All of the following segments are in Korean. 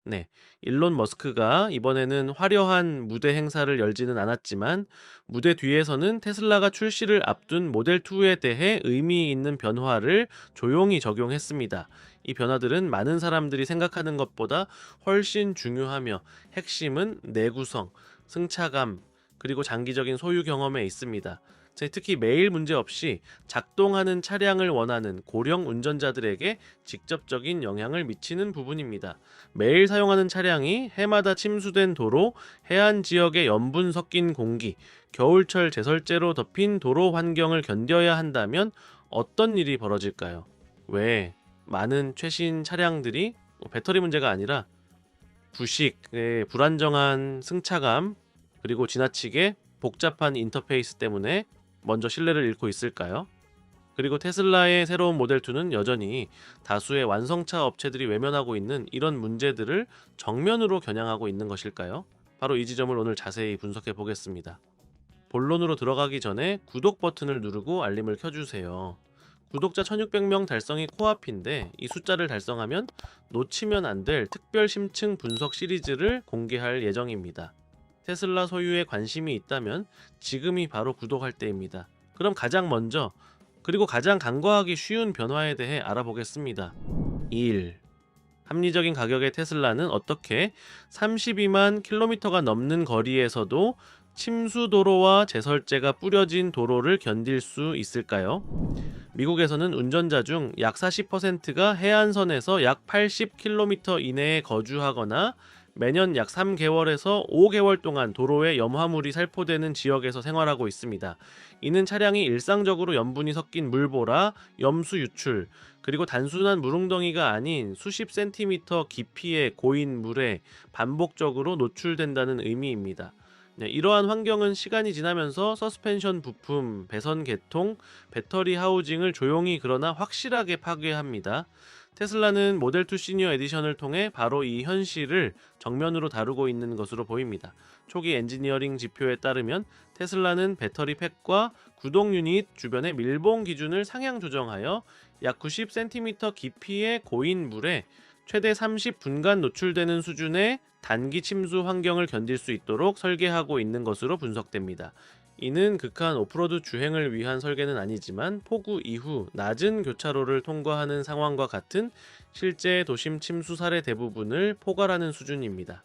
네, 일론 머스크가 이번에는 화려한 무대 행사를 열지는 않았지만 무대 뒤에서는 테슬라가 출시를 앞둔 모델2에 대해 의미 있는 변화를 조용히 적용했습니다. 이 변화들은 많은 사람들이 생각하는 것보다 훨씬 중요하며 핵심은 내구성, 승차감, 그리고 장기적인 소유 경험에 있습니다. 특히 매일 문제없이 작동하는 차량을 원하는 고령 운전자들에게 직접적인 영향을 미치는 부분입니다. 매일 사용하는 차량이 해마다 침수된 도로, 해안 지역의 염분 섞인 공기, 겨울철 제설제로 덮인 도로 환경을 견뎌야 한다면 어떤 일이 벌어질까요? 왜 많은 최신 차량들이 배터리 문제가 아니라 부식의 불안정한 승차감, 그리고 지나치게 복잡한 인터페이스 때문에 먼저 신뢰를 잃고 있을까요? 그리고 테슬라의 새로운 모델2는 여전히 다수의 완성차 업체들이 외면하고 있는 이런 문제들을 정면으로 겨냥하고 있는 것일까요? 바로 이 지점을 오늘 자세히 분석해 보겠습니다. 본론으로 들어가기 전에 구독 버튼을 누르고 알림을 켜주세요. 구독자 1600명 달성이 코앞인데 이 숫자를 달성하면 놓치면 안 될 특별 심층 분석 시리즈를 공개할 예정입니다. 테슬라 소유에 관심이 있다면 지금이 바로 구독할 때입니다. 그럼 가장 먼저 그리고 가장 간과하기 쉬운 변화에 대해 알아보겠습니다. 1. 합리적인 가격의 테슬라는 어떻게 32만 킬로미터가 넘는 거리에서도 침수 도로와 제설제가 뿌려진 도로를 견딜 수 있을까요? 미국에서는 운전자 중 약 40%가 해안선에서 약 80km 이내에 거주하거나 매년 약 3개월에서 5개월 동안 도로에 염화물이 살포되는 지역에서 생활하고 있습니다. 이는 차량이 일상적으로 염분이 섞인 물보라, 염수 유출, 그리고 단순한 물웅덩이가 아닌 수십 센티미터 깊이의 고인 물에 반복적으로 노출된다는 의미입니다. 이러한 환경은 시간이 지나면서 서스펜션 부품, 배선 계통, 배터리 하우징을 조용히 그러나 확실하게 파괴합니다. 테슬라는 모델2 시니어 에디션을 통해 바로 이 현실을 정면으로 다루고 있는 것으로 보입니다. 초기 엔지니어링 지표에 따르면 테슬라는 배터리 팩과 구동 유닛 주변의 밀봉 기준을 상향 조정하여 약 90cm 깊이의 고인 물에 최대 30분간 노출되는 수준의 단기 침수 환경을 견딜 수 있도록 설계하고 있는 것으로 분석됩니다. 이는 극한 오프로드 주행을 위한 설계는 아니지만 폭우 이후 낮은 교차로를 통과하는 상황과 같은 실제 도심 침수 사례 대부분을 포괄하는 수준입니다.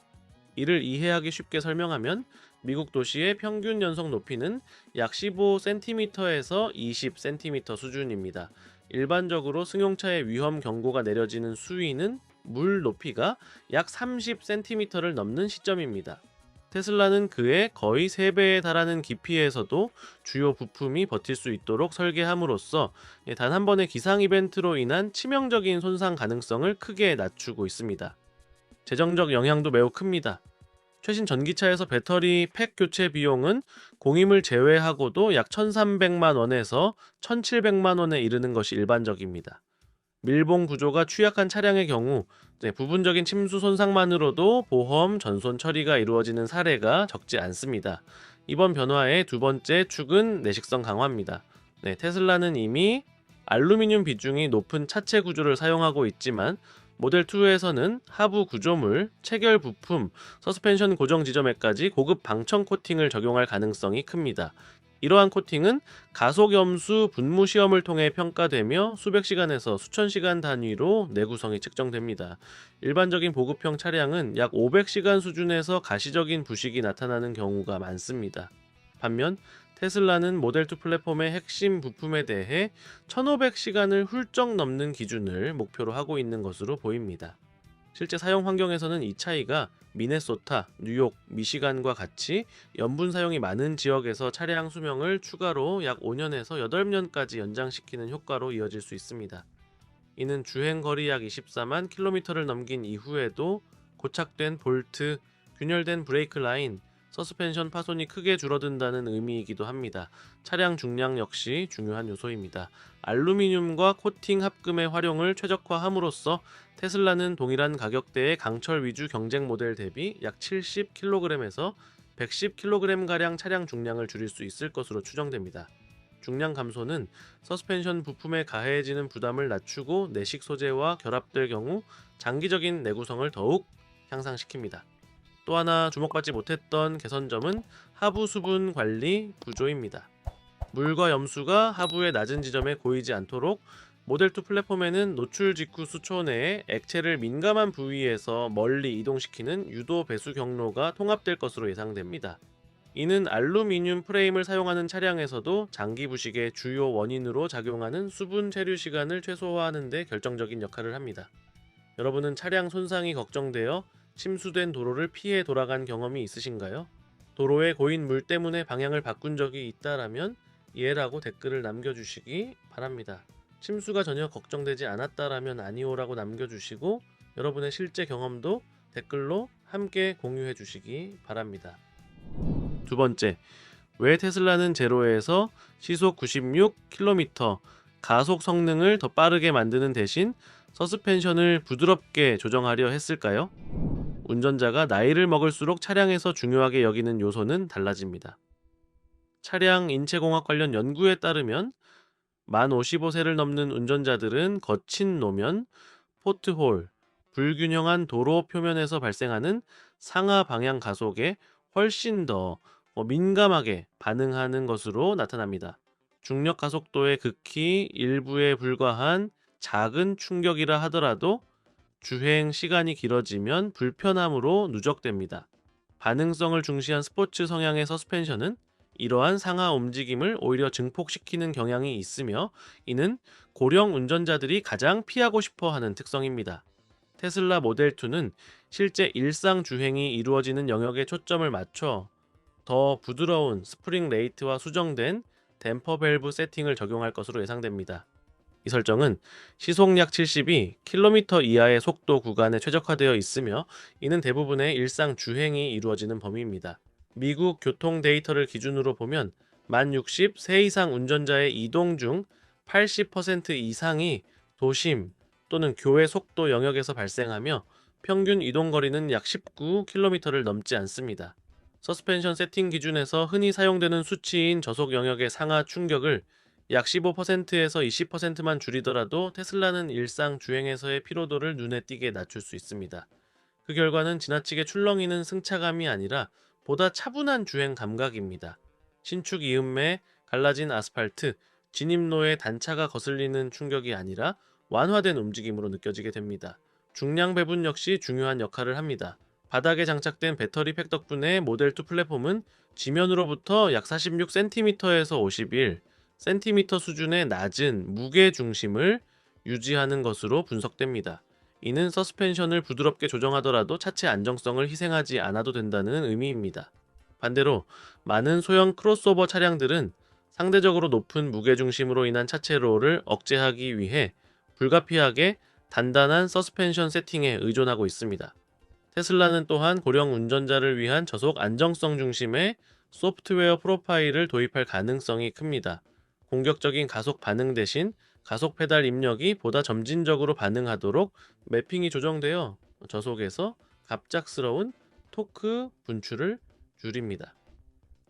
이를 이해하기 쉽게 설명하면 미국 도시의 평균 연속 높이는 약 15cm에서 20cm 수준입니다. 일반적으로 승용차의 위험 경고가 내려지는 수위는 물 높이가 약 30cm를 넘는 시점입니다. 테슬라는 그의 거의 3배에 달하는 깊이에서도 주요 부품이 버틸 수 있도록 설계함으로써 단 한 번의 기상 이벤트로 인한 치명적인 손상 가능성을 크게 낮추고 있습니다. 재정적 영향도 매우 큽니다. 최신 전기차에서 배터리 팩 교체 비용은 공임을 제외하고도 약 1,300만 원에서 1,700만 원에 이르는 것이 일반적입니다. 밀봉 구조가 취약한 차량의 경우 부분적인 침수 손상만으로도 보험, 전손 처리가 이루어지는 사례가 적지 않습니다. 이번 변화의 두 번째 축은 내식성 강화입니다. 테슬라는 이미 알루미늄 비중이 높은 차체 구조를 사용하고 있지만 모델2에서는 하부 구조물, 체결 부품, 서스펜션 고정 지점에까지 고급 방청 코팅을 적용할 가능성이 큽니다. 이러한 코팅은 가속 염수 분무 시험을 통해 평가되며 수백 시간에서 수천 시간 단위로 내구성이 측정됩니다. 일반적인 보급형 차량은 약 500시간 수준에서 가시적인 부식이 나타나는 경우가 많습니다. 반면 테슬라는 모델2 플랫폼의 핵심 부품에 대해 1500시간을 훌쩍 넘는 기준을 목표로 하고 있는 것으로 보입니다. 실제 사용 환경에서는 이 차이가 미네소타, 뉴욕, 미시간과 같이 염분 사용이 많은 지역에서 차량 수명을 추가로 약 5년에서 8년까지 연장시키는 효과로 이어질 수 있습니다. 이는 주행 거리 약 24만 킬로미터를 넘긴 이후에도 고착된 볼트, 균열된 브레이크 라인, 서스펜션 파손이 크게 줄어든다는 의미이기도 합니다. 차량 중량 역시 중요한 요소입니다. 알루미늄과 코팅 합금의 활용을 최적화함으로써 테슬라는 동일한 가격대의 강철 위주 경쟁 모델 대비 약 70kg에서 110kg가량 차량 중량을 줄일 수 있을 것으로 추정됩니다. 중량 감소는 서스펜션 부품에 가해지는 부담을 낮추고 내식 소재와 결합될 경우 장기적인 내구성을 더욱 향상시킵니다. 또 하나 주목받지 못했던 개선점은 하부 수분 관리 구조입니다. 물과 염수가 하부의 낮은 지점에 고이지 않도록 모델2 플랫폼에는 노출 직후 수초 내에 액체를 민감한 부위에서 멀리 이동시키는 유도 배수 경로가 통합될 것으로 예상됩니다. 이는 알루미늄 프레임을 사용하는 차량에서도 장기 부식의 주요 원인으로 작용하는 수분 체류 시간을 최소화하는 데 결정적인 역할을 합니다. 여러분은 차량 손상이 걱정되어 침수된 도로를 피해 돌아간 경험이 있으신가요? 도로에 고인 물 때문에 방향을 바꾼 적이 있다라면 예라고 댓글을 남겨주시기 바랍니다. 침수가 전혀 걱정되지 않았다라면 아니오라고 남겨주시고 여러분의 실제 경험도 댓글로 함께 공유해 주시기 바랍니다. 두 번째, 왜 테슬라는 제로에서 시속 96km 가속 성능을 더 빠르게 만드는 대신 서스펜션을 부드럽게 조정하려 했을까요? 운전자가 나이를 먹을수록 차량에서 중요하게 여기는 요소는 달라집니다. 차량 인체공학 관련 연구에 따르면 만 55세를 넘는 운전자들은 거친 노면, 포트홀, 불균형한 도로 표면에서 발생하는 상하 방향 가속에 훨씬 더 민감하게 반응하는 것으로 나타납니다. 중력 가속도의 극히 일부에 불과한 작은 충격이라 하더라도 주행 시간이 길어지면 불편함으로 누적됩니다. 반응성을 중시한 스포츠 성향의 서스펜션은 이러한 상하 움직임을 오히려 증폭시키는 경향이 있으며 이는 고령 운전자들이 가장 피하고 싶어하는 특성입니다. 테슬라 모델2는 실제 일상 주행이 이루어지는 영역에 초점을 맞춰 더 부드러운 스프링 레이트와 수정된 댐퍼 밸브 세팅을 적용할 것으로 예상됩니다. 이 설정은 시속 약 70이 km 이하의 속도 구간에 최적화되어 있으며 이는 대부분의 일상 주행이 이루어지는 범위입니다. 미국 교통 데이터를 기준으로 보면 만 60 세 이상 운전자의 이동 중 80% 이상이 도심 또는 교외 속도 영역에서 발생하며 평균 이동 거리는 약 19km를 넘지 않습니다. 서스펜션 세팅 기준에서 흔히 사용되는 수치인 저속 영역의 상하 충격을 약 15%에서 20%만 줄이더라도 테슬라는 일상 주행에서의 피로도를 눈에 띄게 낮출 수 있습니다. 그 결과는 지나치게 출렁이는 승차감이 아니라 보다 차분한 주행 감각입니다. 신축 이음매, 갈라진 아스팔트, 진입로의 단차가 거슬리는 충격이 아니라 완화된 움직임으로 느껴지게 됩니다. 중량 배분 역시 중요한 역할을 합니다. 바닥에 장착된 배터리 팩 덕분에 모델2 플랫폼은 지면으로부터 약 46cm에서 51cm 수준의 낮은 무게 중심을 유지하는 것으로 분석됩니다. 이는 서스펜션을 부드럽게 조정하더라도 차체 안정성을 희생하지 않아도 된다는 의미입니다. 반대로 많은 소형 크로스오버 차량들은 상대적으로 높은 무게중심으로 인한 차체 롤을 억제하기 위해 불가피하게 단단한 서스펜션 세팅에 의존하고 있습니다. 테슬라는 또한 고령 운전자를 위한 저속 안정성 중심의 소프트웨어 프로파일을 도입할 가능성이 큽니다. 공격적인 가속 반응 대신 가속 페달 입력이 보다 점진적으로 반응하도록 매핑이 조정되어 저속에서 갑작스러운 토크 분출을 줄입니다.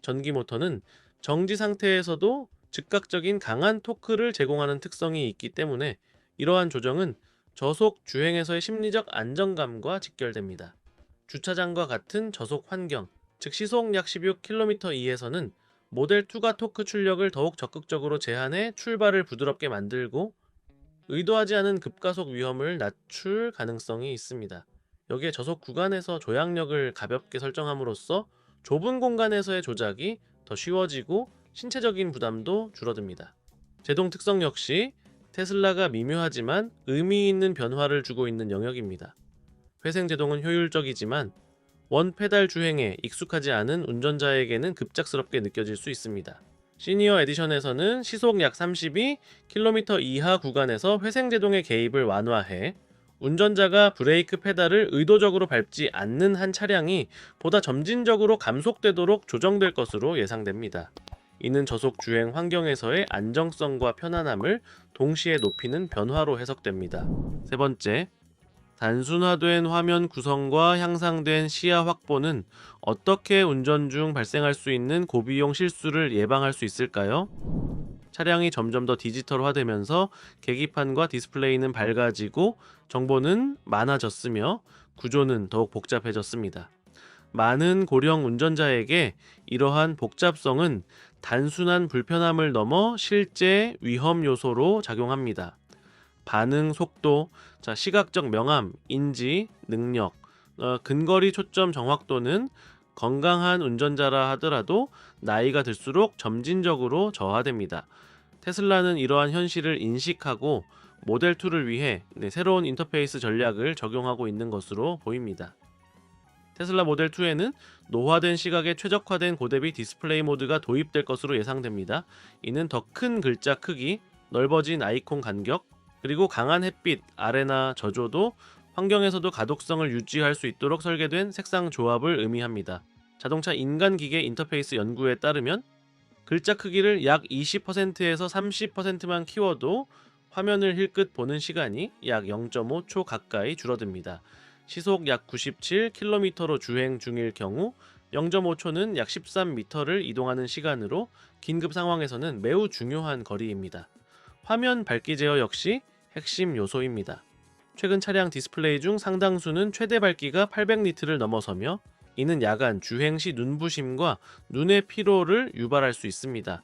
전기 모터는 정지 상태에서도 즉각적인 강한 토크를 제공하는 특성이 있기 때문에 이러한 조정은 저속 주행에서의 심리적 안정감과 직결됩니다. 주차장과 같은 저속 환경, 즉 시속 약 16km 이에서는 모델2가 토크 출력을 더욱 적극적으로 제한해 출발을 부드럽게 만들고 의도하지 않은 급가속 위험을 낮출 가능성이 있습니다. 여기에 저속 구간에서 조향력을 가볍게 설정함으로써 좁은 공간에서의 조작이 더 쉬워지고 신체적인 부담도 줄어듭니다. 제동 특성 역시 테슬라가 미묘하지만 의미 있는 변화를 주고 있는 영역입니다. 회생 제동은 효율적이지만 원 페달 주행에 익숙하지 않은 운전자에게는 급작스럽게 느껴질 수 있습니다. 시니어 에디션에서는 시속 약 32km 이하 구간에서 회생 제동의 개입을 완화해 운전자가 브레이크 페달을 의도적으로 밟지 않는 한 차량이 보다 점진적으로 감속되도록 조정될 것으로 예상됩니다. 이는 저속 주행 환경에서의 안정성과 편안함을 동시에 높이는 변화로 해석됩니다. 세 번째, 단순화된 화면 구성과 향상된 시야 확보는 어떻게 운전 중 발생할 수 있는 고비용 실수를 예방할 수 있을까요? 차량이 점점 더 디지털화되면서 계기판과 디스플레이는 밝아지고 정보는 많아졌으며 구조는 더욱 복잡해졌습니다. 많은 고령 운전자에게 이러한 복잡성은 단순한 불편함을 넘어 실제 위험 요소로 작용합니다. 반응 속도, 시각적 명암, 인지, 능력, 근거리 초점 정확도는 건강한 운전자라 하더라도 나이가 들수록 점진적으로 저하됩니다. 테슬라는 이러한 현실을 인식하고 모델2를 위해 새로운 인터페이스 전략을 적용하고 있는 것으로 보입니다. 테슬라 모델2에는 노화된 시각에 최적화된 고대비 디스플레이 모드가 도입될 것으로 예상됩니다. 이는 더 큰 글자 크기, 넓어진 아이콘 간격, 그리고 강한 햇빛, 아래나 저조도 환경에서도 가독성을 유지할 수 있도록 설계된 색상 조합을 의미합니다. 자동차 인간-기계 인터페이스 연구에 따르면 글자 크기를 약 20%에서 30%만 키워도 화면을 힐끗 보는 시간이 약 0.5초 가까이 줄어듭니다. 시속 약 97km로 주행 중일 경우 0.5초는 약 13m를 이동하는 시간으로 긴급 상황에서는 매우 중요한 거리입니다. 화면 밝기 제어 역시 핵심 요소입니다. 최근 차량 디스플레이 중 상당수는 최대 밝기가 800니트를 넘어서며 이는 야간 주행 시 눈부심과 눈의 피로를 유발할 수 있습니다.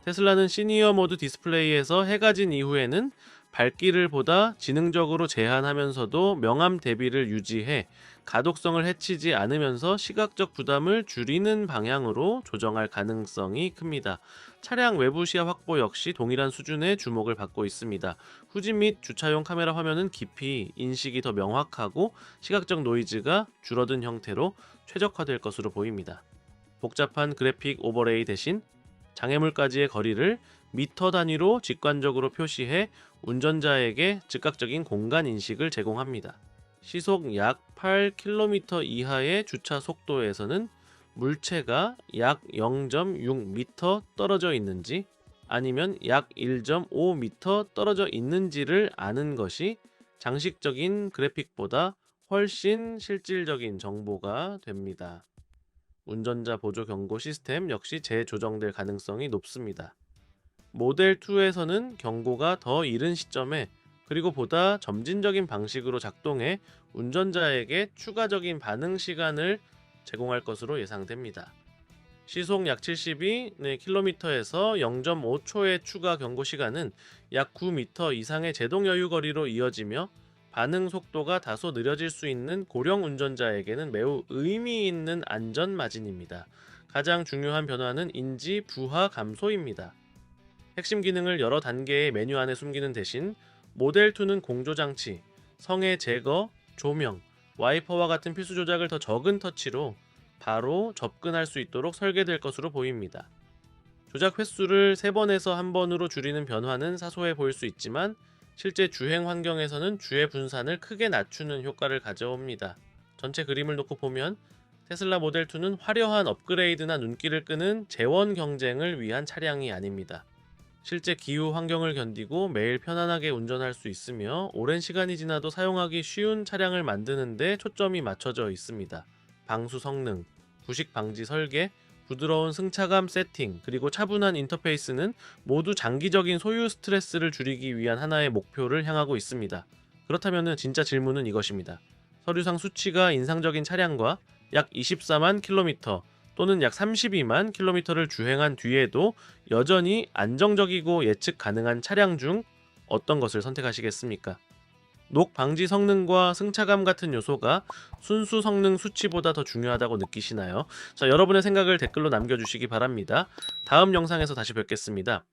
테슬라는 시니어 모드 디스플레이에서 해가 진 이후에는 밝기를 보다 지능적으로 제한하면서도 명암 대비를 유지해 가독성을 해치지 않으면서 시각적 부담을 줄이는 방향으로 조정할 가능성이 큽니다. 차량 외부 시야 확보 역시 동일한 수준의 주목을 받고 있습니다. 후진 및 주차용 카메라 화면은 깊이 인식이 더 명확하고 시각적 노이즈가 줄어든 형태로 최적화될 것으로 보입니다. 복잡한 그래픽 오버레이 대신 장애물까지의 거리를 미터 단위로 직관적으로 표시해 운전자에게 즉각적인 공간 인식을 제공합니다. 시속 약 8km 이하의 주차 속도에서는 물체가 약 0.6m 떨어져 있는지 아니면 약 1.5m 떨어져 있는지를 아는 것이 장식적인 그래픽보다 훨씬 실질적인 정보가 됩니다. 운전자 보조 경고 시스템 역시 재조정될 가능성이 높습니다. 모델2에서는 경고가 더 이른 시점에 그리고 보다 점진적인 방식으로 작동해 운전자에게 추가적인 반응 시간을 제공할 것으로 예상됩니다. 시속 약 72km에서 0.5초의 추가 경고 시간은 약 9m 이상의 제동 여유 거리로 이어지며 반응 속도가 다소 느려질 수 있는 고령 운전자에게는 매우 의미 있는 안전 마진입니다. 가장 중요한 변화는 인지 부하 감소입니다. 핵심 기능을 여러 단계의 메뉴 안에 숨기는 대신 모델2는 공조장치, 성의 제거, 조명, 와이퍼와 같은 필수 조작을 더 적은 터치로 바로 접근할 수 있도록 설계될 것으로 보입니다. 조작 횟수를 3번에서 1번으로 줄이는 변화는 사소해 보일 수 있지만 실제 주행 환경에서는 주의 분산을 크게 낮추는 효과를 가져옵니다. 전체 그림을 놓고 보면 테슬라 모델2는 화려한 업그레이드나 눈길을 끄는 재원 경쟁을 위한 차량이 아닙니다. 실제 기후 환경을 견디고 매일 편안하게 운전할 수 있으며 오랜 시간이 지나도 사용하기 쉬운 차량을 만드는 데 초점이 맞춰져 있습니다. 방수 성능, 부식 방지 설계, 부드러운 승차감 세팅, 그리고 차분한 인터페이스는 모두 장기적인 소유 스트레스를 줄이기 위한 하나의 목표를 향하고 있습니다. 그렇다면 진짜 질문은 이것입니다. 서류상 수치가 인상적인 차량과 약 24만 킬로미터 또는 약 32만 킬로미터를 주행한 뒤에도 여전히 안정적이고 예측 가능한 차량 중 어떤 것을 선택하시겠습니까? 녹 방지 성능과 승차감 같은 요소가 순수 성능 수치보다 더 중요하다고 느끼시나요? 여러분의 생각을 댓글로 남겨주시기 바랍니다. 다음 영상에서 다시 뵙겠습니다.